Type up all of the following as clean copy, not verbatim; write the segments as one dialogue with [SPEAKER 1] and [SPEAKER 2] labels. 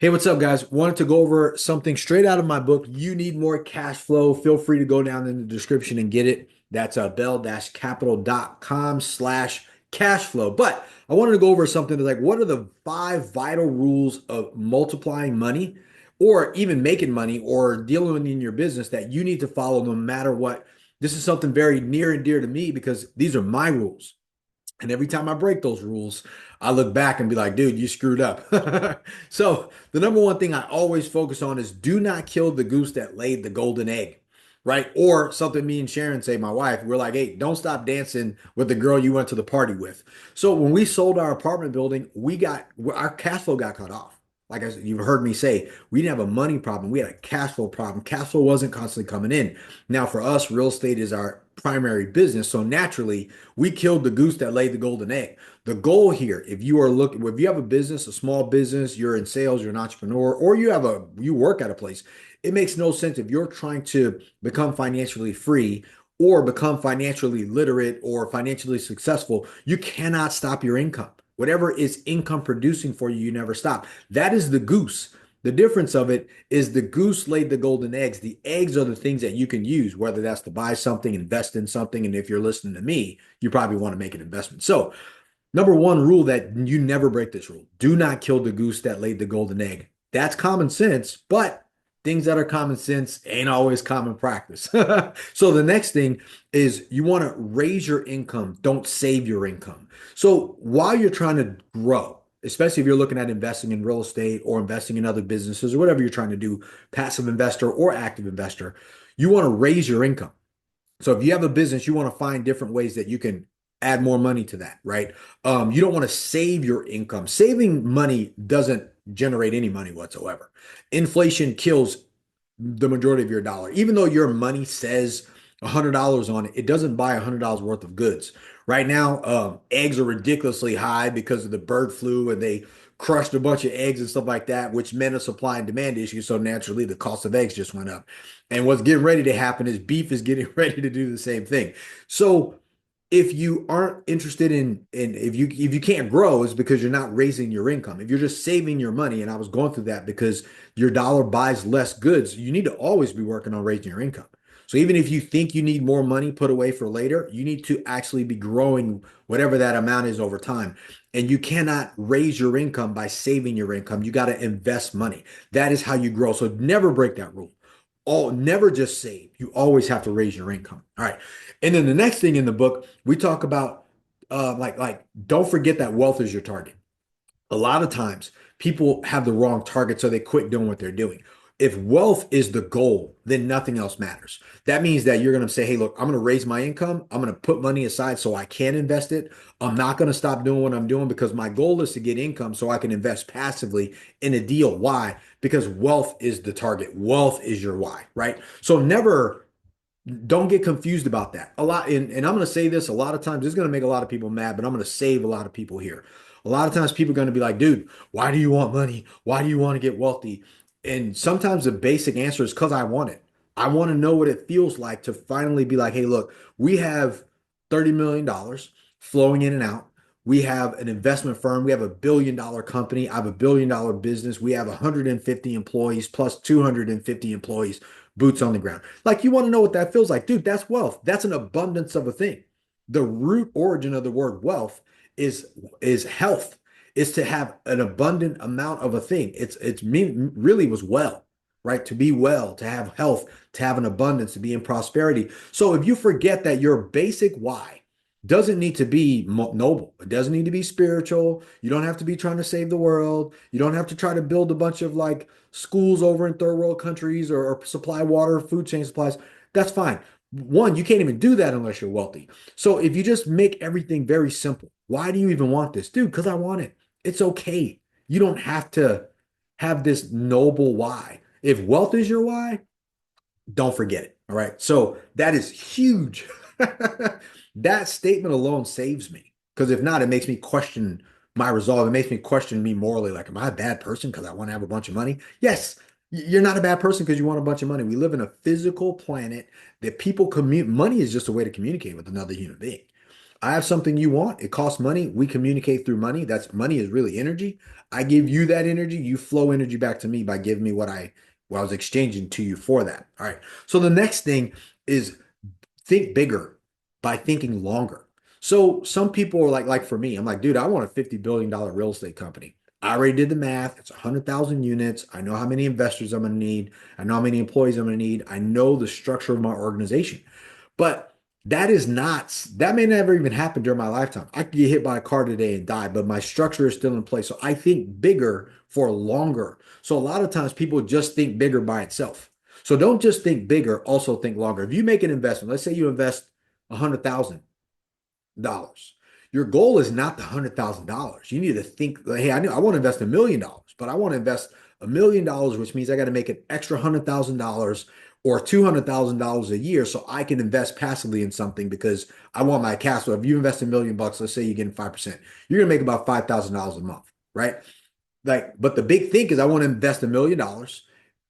[SPEAKER 1] Hey, what's up, guys? Wanted to go over something straight out of my book. You Need More Cash Flow. Feel free to go down in the description and get it. That's bell-capital.com/ cash flow. But I wanted to go over something that's like, what are the 5 vital rules of multiplying money or even making money or dealing in your business that you need to follow no matter what? This is something very near and dear to me because these are my rules. And every time I break those rules, I look back and be like, dude, you screwed up. So the number one thing I always focus on is do not kill the goose that laid the golden egg, right? Or something me and Sharon say, my wife, we're like, hey, don't stop dancing with the girl you went to the party with. So when we sold our apartment building, our cash flow got cut off. Like you've heard me say, we didn't have a money problem. We had a cash flow problem. Cash flow wasn't constantly coming in. Now, for us, real estate is our primary business. So naturally, we killed the goose that laid the golden egg. The goal here, if you have a business, a small business, you're in sales, you're an entrepreneur, or you work at a place, it makes no sense if you're trying to become financially free or become financially literate or financially successful, you cannot stop your income. Whatever is income producing for you, you never stop. That is the goose. The difference of it is the goose laid the golden eggs. The eggs are the things that you can use, whether that's to buy something, invest in something. And if you're listening to me, you probably want to make an investment. So, number one rule that you never break this rule: do not kill the goose that laid the golden egg. That's common sense, but things that are common sense ain't always common practice. So, the next thing is you want to raise your income, don't save your income. So, while you're trying to grow, especially if you're looking at investing in real estate or investing in other businesses or whatever you're trying to do, passive investor or active investor, you want to raise your income. So if you have a business, you want to find different ways that you can add more money to that, right? You don't want to save your income. Saving money doesn't generate any money whatsoever. Inflation kills the majority of your dollar. Even though your money says $100 on it, it doesn't buy $100 worth of goods. Right now, eggs are ridiculously high because of the bird flu, and they crushed a bunch of eggs and stuff like that, which meant a supply and demand issue. So naturally, the cost of eggs just went up. And what's getting ready to happen is beef is getting ready to do the same thing. So if you aren't interested in if you can't grow, is because you're not raising your income. If you're just saving your money, and I was going through that because your dollar buys less goods, you need to always be working on raising your income. So even if you think you need more money put away for later, you need to actually be growing whatever that amount is over time. And you cannot raise your income by saving your income. You got to invest money. That is how you grow. So never break that rule. Never just save. You always have to raise your income. All right. And then the next thing in the book, we talk about like don't forget that wealth is your target. A lot of times people have the wrong target, so they quit doing what they're doing. If wealth is the goal, then nothing else matters. That means that you're going to say, hey, look, I'm going to raise my income. I'm going to put money aside so I can invest it. I'm not going to stop doing what I'm doing because my goal is to get income so I can invest passively in a deal. Why? Because wealth is the target. Wealth is your why, right? So never don't get confused about that. And I'm going to say this a lot of times, this is going to make a lot of people mad, but I'm going to save a lot of people here. A lot of times people are going to be like, dude, why do you want money? Why do you want to get wealthy? And sometimes the basic answer is because I want it. I want to know what it feels like to finally be like, hey, look, we have $30 million flowing in and out. We have an investment firm. We have $1 billion company. I have $1 billion business. We have 150 employees plus 250 employees, boots on the ground. Like, you want to know what that feels like, dude. That's wealth. That's an abundance of a thing. The root origin of the word wealth is health. Is to have an abundant amount of a thing. It's mean really was well, right? To be well, to have health, to have an abundance, to be in prosperity. So if you forget that your basic why doesn't need to be noble, it doesn't need to be spiritual. You don't have to be trying to save the world. You don't have to try to build a bunch of like schools over in third world countries or supply water, food chain supplies. That's fine. One, you can't even do that unless you're wealthy. So if you just make everything very simple, why do you even want this? Dude, because I want it. It's okay. You don't have to have this noble why. If wealth is your why, don't forget it. All right. So that is huge. That statement alone saves me. Because if not, it makes me question my resolve. It makes me question me morally. Like, am I a bad person because I want to have a bunch of money? Yes, you're not a bad person because you want a bunch of money. We live in a physical planet that people commute. Money is just a way to communicate with another human being. I have something you want. It costs money. We communicate through money. That's money is really energy. I give you that energy. You flow energy back to me by giving me what I was exchanging to you for that. All right. So the next thing is think bigger by thinking longer. So some people are like for me, I'm like, dude, I want a $50 billion real estate company. I already did the math. It's 100,000 units. I know how many investors I'm going to need. I know how many employees I'm going to need. I know the structure of my organization. But that may never even happen during my lifetime. I could get hit by a car today and die, but my structure is still in place. So I think bigger for longer. So a lot of times people just think bigger by itself. So don't just think bigger, also think longer. If you make an investment, let's say you invest $100,000. Your goal is not the $100,000. You need to think, like, hey, I want to invest $1 million, but I want to invest $1 million, which means I got to make an extra $100,000 or $200,000 a year so I can invest passively in something because I want my cash flow. If you invest $1 million, let's say you're getting 5%, you're gonna make about $5,000 a month, right? Like, but the big thing is I want to invest $1 million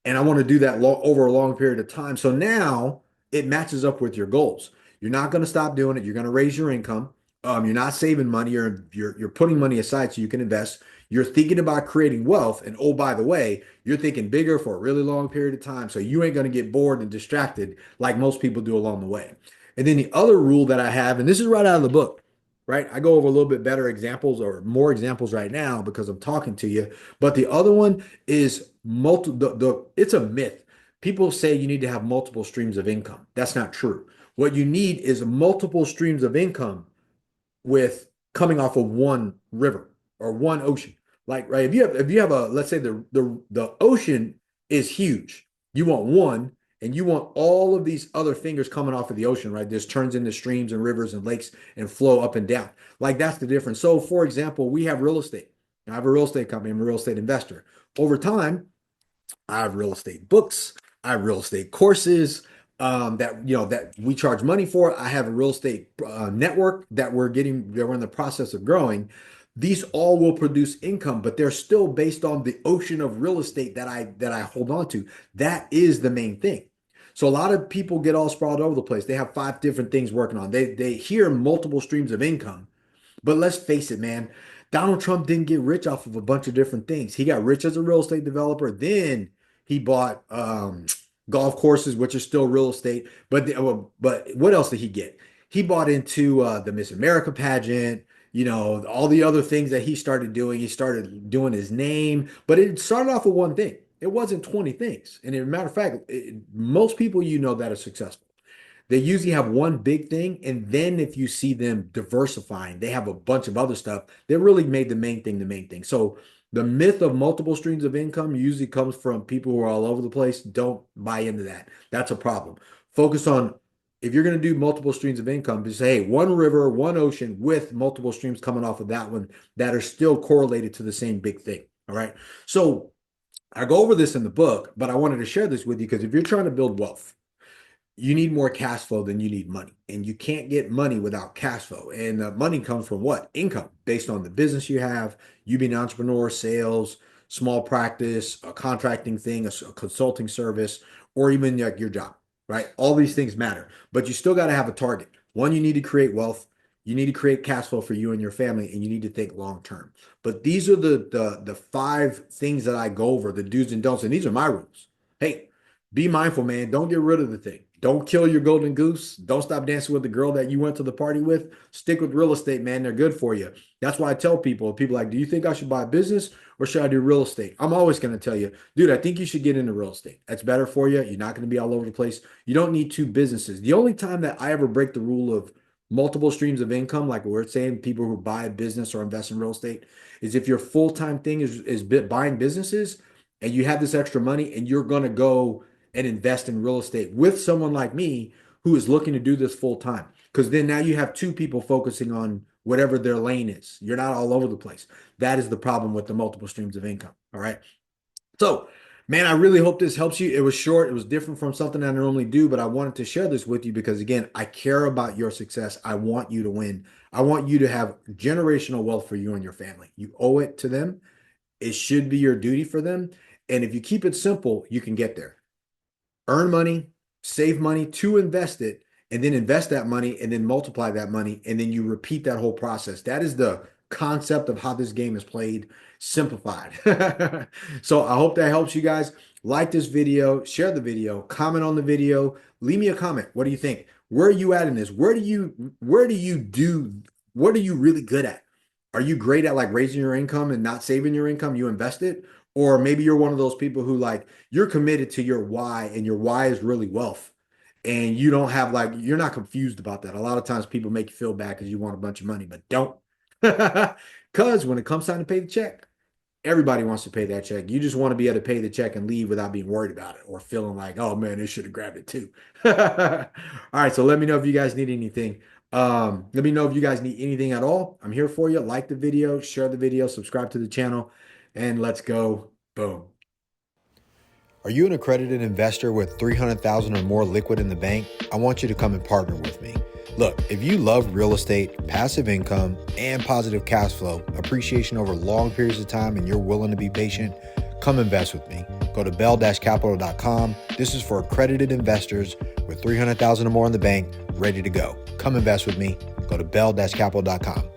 [SPEAKER 1] and I want to do that over a long period of time. So now it matches up with your goals. You're not going to stop doing it. You're going to raise your income. You're not saving money. You're putting money aside so you can invest. You're thinking about creating wealth. And oh, by the way, you're thinking bigger for a really long period of time. So you ain't going to get bored and distracted like most people do along the way. And then the other rule that I have, and this is right out of the book, right? I go over a little bit better examples or more examples right now because I'm talking to you. But the other one is it's a myth. People say you need to have multiple streams of income. That's not true. What you need is multiple streams of income with coming off of one river or one ocean. Like, right, if you have a, let's say the ocean is huge. You want one and you want all of these other fingers coming off of the ocean, right? This turns into streams and rivers and lakes and flow up and down. Like that's the difference. So for example, we have real estate. I have a real estate company. I'm a real estate investor. Over time, I have real estate books. I have real estate courses that we charge money for. I have a real estate network that we're in the process of growing. These all will produce income, but they're still based on the ocean of real estate that I hold on to. That is the main thing. So a lot of people get all sprawled over the place. They have five different things working on. They hear multiple streams of income, but let's face it, man. Donald Trump didn't get rich off of a bunch of different things. He got rich as a real estate developer. Then he bought golf courses, which are still real estate. But what else did he get? He bought into the Miss America pageant. All the other things that he started doing. He started doing his name, but it started off with one thing. It wasn't 20 things. And as a matter of fact, most people that are successful, they usually have one big thing, and then if you see them diversifying, they have a bunch of other stuff that really made the main thing the main thing. So the myth of multiple streams of income usually comes from people who are all over the place. Don't buy into that. That's a problem. Focus on if you're going to do multiple streams of income, just say, hey, one river, one ocean with multiple streams coming off of that one that are still correlated to the same big thing. All right. So I go over this in the book, but I wanted to share this with you because if you're trying to build wealth, you need more cash flow than you need money. And you can't get money without cash flow. And money comes from what? Income based on the business you have, you being an entrepreneur, sales, small practice, a contracting thing, a consulting service, or even like your job, right? All these things matter, but you still got to have a target. One, you need to create wealth. You need to create cash flow for you and your family, and you need to think long term. But these are the five things that I go over, the do's and don'ts, and these are my rules. Hey, be mindful, man. Don't get rid of the thing. Don't kill your golden goose. Don't stop dancing with the girl that you went to the party with. Stick with real estate, man. They're good for you. That's why I tell people like, do you think I should buy a business or should I do real estate? I'm always going to tell you, dude, I think you should get into real estate. That's better for you. You're not going to be all over the place. You don't need two businesses. The only time that I ever break the rule of multiple streams of income, like we're saying, people who buy a business or invest in real estate, is if your full-time thing is buying businesses and you have this extra money and you're going to go and invest in real estate with someone like me who is looking to do this full time. Because then now you have two people focusing on whatever their lane is. You're not all over the place. That is the problem with the multiple streams of income. All right. So, man, I really hope this helps you. It was short, it was different from something I normally do, but I wanted to share this with you because, again, I care about your success. I want you to win. I want you to have generational wealth for you and your family. You owe it to them. It should be your duty for them. And if you keep it simple, you can get there. Earn money, save money to invest it, and then invest that money and then multiply that money. And then you repeat that whole process. That is the concept of how this game is played, simplified. So I hope that helps you guys. Like this video, share the video, comment on the video, leave me a comment. What do you think? Where are you at in this? What are you really good at? Are you great at like raising your income and not saving your income? You invest it? Or maybe you're one of those people who like you're committed to your why and your why is really wealth. And you don't have like, you're not confused about that. A lot of times people make you feel bad because you want a bunch of money, but don't. Because when it comes time to pay the check, everybody wants to pay that check. You just want to be able to pay the check and leave without being worried about it or feeling like, oh man, they should have grabbed it too. All right. So let me know if you guys need anything. Let me know if you guys need anything at all. I'm here for you. Like the video, share the video, subscribe to the channel, and let's go. Boom. Are you an accredited investor with $300,000 or more liquid in the bank? I want you to come and partner with me. Look, if you love real estate, passive income, and positive cash flow, appreciation over long periods of time, and you're willing to be patient, come invest with me. Go to bell-capital.com. This is for accredited investors with $300,000 or more in the bank, ready to go. Come invest with me. Go to bell-capital.com.